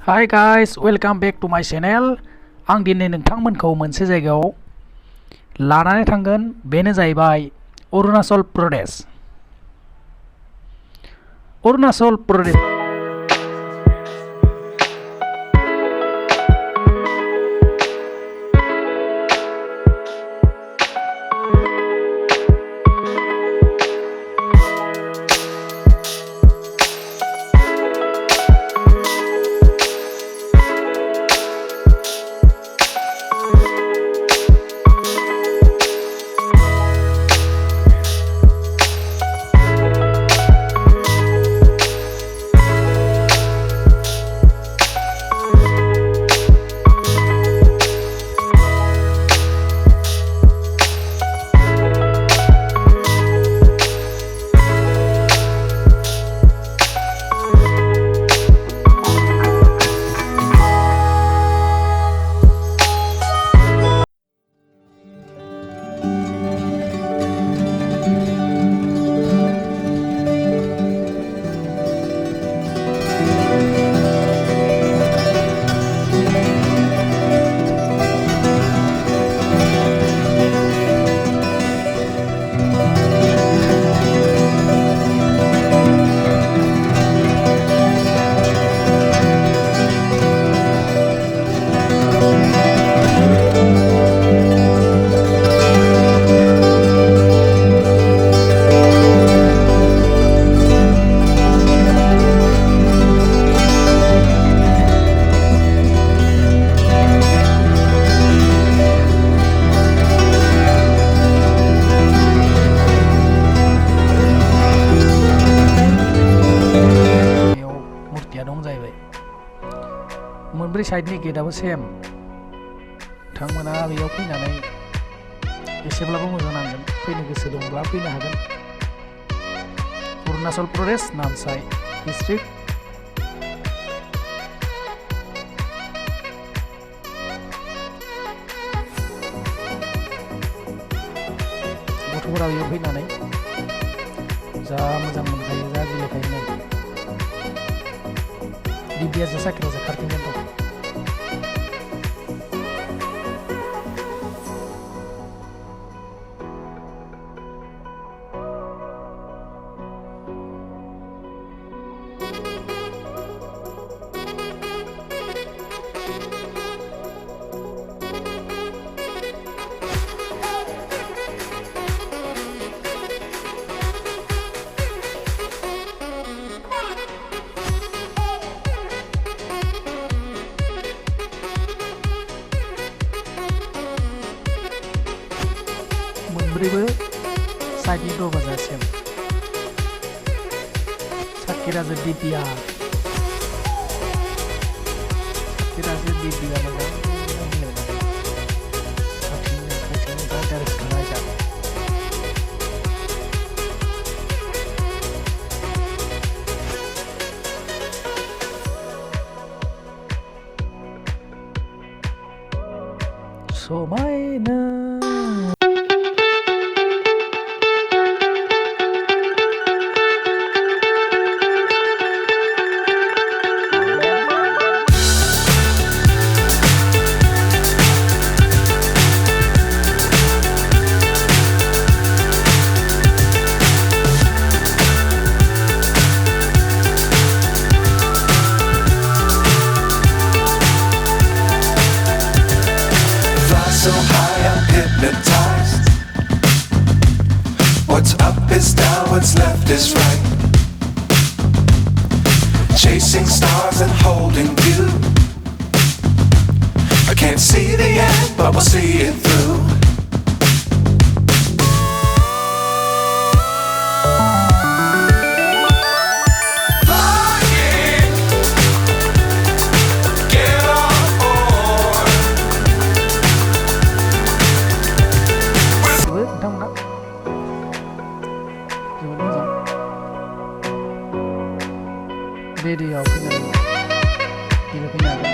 Hi guys, welcome back to my channel. आं दिनै नोंथांमोनखौ मोनसे जायगायाव लानानै थांगोन। बेनो जाहैबाय अरुणाचल प्रदेश। अरुणाचल प्रदेश मोनब्रै साइडनि गेटआबो सेम। नोंथांमोना बेयाव फैनानै एसेब्लाबो मोजां नांगोन। फैनो गोसो दंब्ला फैनो हागोन। अरुणाचल प्रदेश नामसाई डिस्ट्रिक्ट। गथ'फोरा बेयाव फैनानै जा मोजां मोनखायो, जा गेलेखायो नै दिब्याजों साख्रियावसो खारथिंनानै दं। मोनब्रैबो साइडनि दरवाजा सेम। साखिराजों दिब्या मोजां इन्टारेस्ट खालामनाय जा। समायना so high I'm hypnotized. What's up is down, what's left is right. Chasing stars and holding you. I can't see the end, but we'll see it through. रेडियाव फैनानै गेलेफैनो हागोन।